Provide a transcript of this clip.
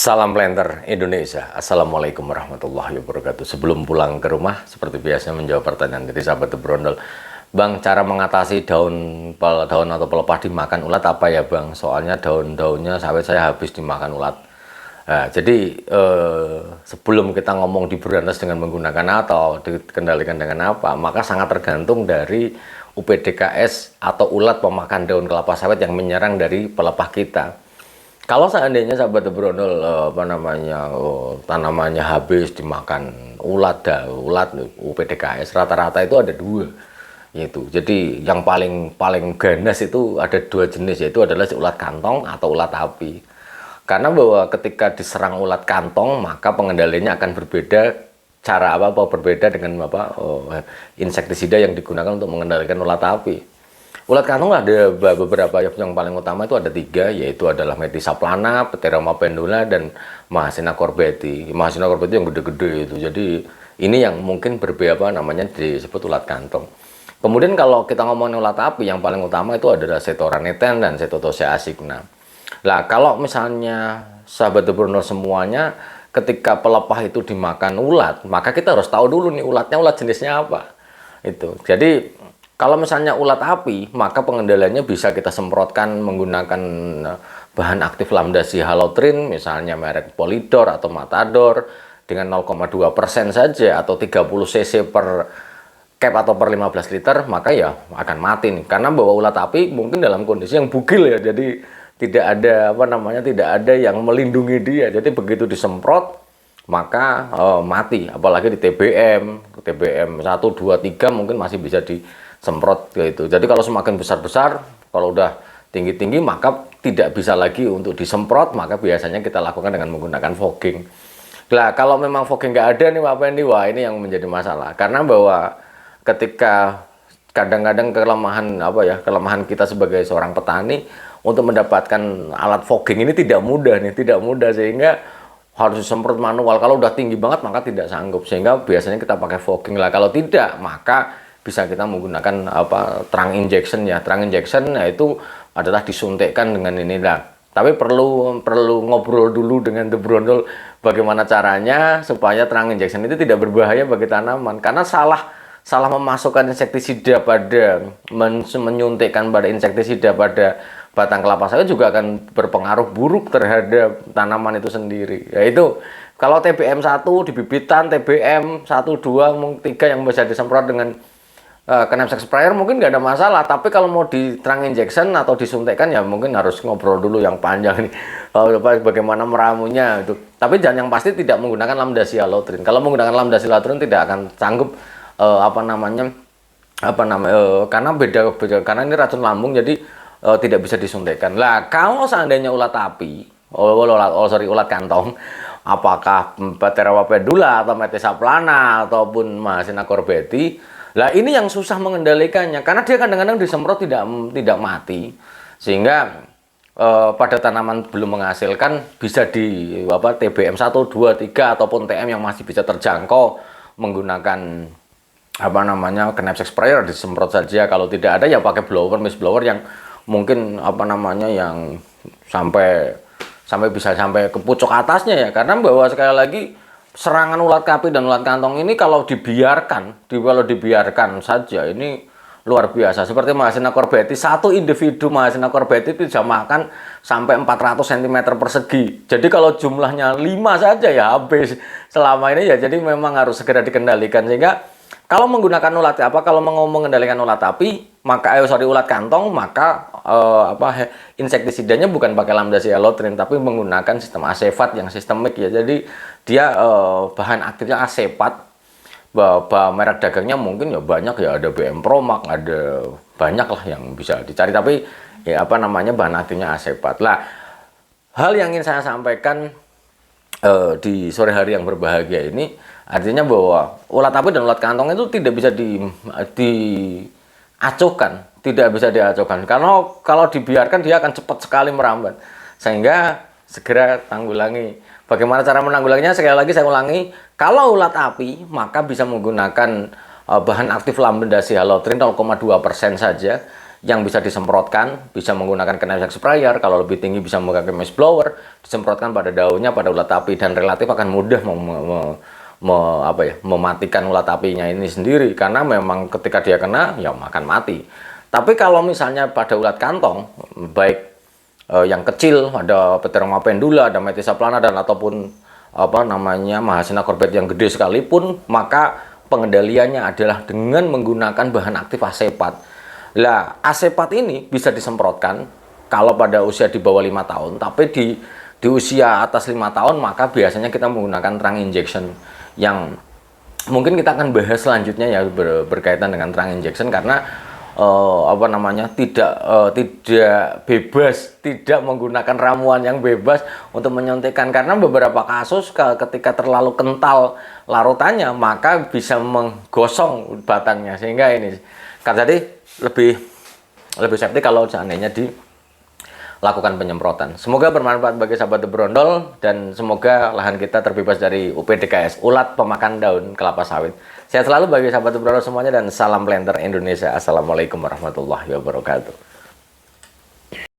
Salam Planter Indonesia. Assalamualaikum warahmatullahi wabarakatuh. Sebelum pulang ke rumah, seperti biasa menjawab pertanyaan dari sahabat The Brondol. Bang, cara mengatasi daun atau pelepah dimakan ulat apa ya Bang? Soalnya daun-daunnya sawit saya habis dimakan ulat. Nah, jadi sebelum kita ngomong diberantas dengan menggunakan atau dikendalikan dengan apa, maka sangat tergantung dari UPDKS atau ulat pemakan daun kelapa sawit yang menyerang dari pelepah kita. Kalau seandainya sahabat The Brondol tanamannya habis dimakan ulat UPDKS, rata-rata itu ada dua, yaitu jadi yang paling ganas itu ada dua jenis, yaitu adalah ulat kantong atau ulat api. Karena bahwa ketika diserang ulat kantong maka pengendaliannya akan berbeda, berbeda dengan insektisida yang digunakan untuk mengendalikan ulat api. Ulat kantong ada beberapa, yang paling utama itu ada tiga, yaitu adalah Metisaplasma, Pteroma pendula, dan Mahasina corbeti. Mahasina corbeti yang gede-gede itu. Jadi ini yang mungkin berbeda namanya disebut ulat kantong. Kemudian kalau kita ngomongin ulat api, yang paling utama itu adalah Setoranethen dan Cetothosia asigna. Nah, kalau misalnya sahabat The Brondol semuanya, ketika pelepah itu dimakan ulat, maka kita harus tahu dulu nih ulatnya ulat jenisnya apa. Itu. Jadi kalau misalnya ulat api, maka pengendaliannya bisa kita semprotkan menggunakan bahan aktif lambda-cyhalothrin, misalnya merek Polidor atau Matador, dengan 0,2% saja atau 30 cc per cap atau per 15 liter, maka ya akan mati nih. Karena bahwa ulat api mungkin dalam kondisi yang bugil ya, jadi tidak ada yang melindungi dia. Jadi begitu disemprot maka mati. Apalagi di TBM 1, 2, 3 mungkin masih bisa disemprot gitu. Jadi kalau semakin besar-besar, kalau udah tinggi-tinggi maka tidak bisa lagi untuk disemprot, maka biasanya kita lakukan dengan menggunakan fogging. Nah, kalau memang fogging nggak ada nih Pak Pendi, wah ini yang menjadi masalah. Karena bahwa ketika kadang-kadang kelemahan kita sebagai seorang petani untuk mendapatkan alat fogging ini tidak mudah sehingga harus disemprot manual. Kalau udah tinggi banget maka tidak sanggup, sehingga biasanya kita pakai fogging lah. Kalau tidak maka bisa kita menggunakan terang injection ya. Terang injection itu adalah disuntikkan dengan ini lah. Tapi perlu ngobrol dulu dengan The Brondol bagaimana caranya supaya terang injection itu tidak berbahaya bagi tanaman. Karena salah memasukkan insektisida menyuntikkan pada insektisida pada batang kelapa sawit juga akan berpengaruh buruk terhadap tanaman itu sendiri. Yaitu kalau TBM 1 di bibitan, TBM 1, 2, 3 yang bisa disemprot dengan knapsack sprayer mungkin nggak ada masalah. Tapi kalau mau di terang injection atau disuntikkan ya mungkin harus ngobrol dulu yang panjang nih. Bagaimana meramunya itu. Tapi yang pasti tidak menggunakan lambda-cyhalothrin. Kalau menggunakan lambda-cyhalothrin tidak akan sanggup karena beda karena ini racun lambung, jadi tidak bisa disuntikkan. Lah kalau seandainya ulat kantong, apakah Pteroma pendula atau Metisaplasma ataupun Mahasina corbeti, lah ini yang susah mengendalikannya karena dia kadang-kadang disemprot tidak mati, sehingga pada tanaman belum menghasilkan bisa di TBM 1, 2, 3 ataupun TM yang masih bisa terjangkau menggunakan knapsack sprayer disemprot saja. Kalau tidak ada ya pakai mist blower yang mungkin yang bisa sampai ke pucuk atasnya ya. Karena bahwa sekali lagi serangan ulat api dan ulat kantong ini kalau dibiarkan saja ini luar biasa. Seperti Mahasina corbeti, satu individu Mahasina corbeti itu bisa makan sampai 400 cm persegi. Jadi kalau jumlahnya 5 saja ya habis selama ini ya. Jadi memang harus segera dikendalikan, sehingga kalau menggunakan kalau mau mengendalikan ulat api, maka ulat kantong, maka insektisidanya bukan pakai lambda-cyhalothrin tapi menggunakan sistem asevat yang sistemik ya. Jadi dia bahan aktifnya asepat. Merek dagangnya mungkin ya banyak ya, ada BM Promax, ada banyak lah yang bisa dicari, tapi ya bahan aktifnya asepat. Lah, hal yang ingin saya sampaikan di sore hari yang berbahagia ini, artinya bahwa ulat api dan ulat kantong itu tidak bisa diacuhkan, karena kalau dibiarkan dia akan cepat sekali merambat, sehingga segera tanggulangi. Bagaimana cara menanggulanginya? Sekali lagi saya ulangi, kalau ulat api maka bisa menggunakan bahan aktif lambda-cyhalothrin 0,2% saja, yang bisa disemprotkan, bisa menggunakan kinetic sprayer, kalau lebih tinggi bisa menggunakan mist blower, disemprotkan pada daunnya, pada ulat api, dan relatif akan mudah mematikan ulat apinya ini sendiri, karena memang ketika dia kena ya makan mati. Tapi kalau misalnya pada ulat kantong, baik yang kecil, ada Pteroma pendula, ada Metysaplana, dan ataupun Mahasina corbett yang gede sekalipun, maka pengendaliannya adalah dengan menggunakan bahan aktif asepat. Lah, asepat ini bisa disemprotkan kalau pada usia di bawah 5 tahun, tapi di usia atas 5 tahun maka biasanya kita menggunakan terang injection, yang mungkin kita akan bahas selanjutnya ya, berkaitan dengan terang injection, karena tidak bebas, tidak menggunakan ramuan yang bebas untuk menyuntikkan, karena beberapa kasus ketika terlalu kental larutannya maka bisa menggosong batangnya, sehingga ini kan tadi lebih safety kalau seandainya dilakukan penyemprotan. Semoga bermanfaat bagi sahabat berondol, dan semoga lahan kita terbebas dari UPDKS, ulat pemakan daun kelapa sawit. Sehat selalu bagi sahabat berondol semuanya, dan salam planter Indonesia. Assalamualaikum warahmatullahi wabarakatuh.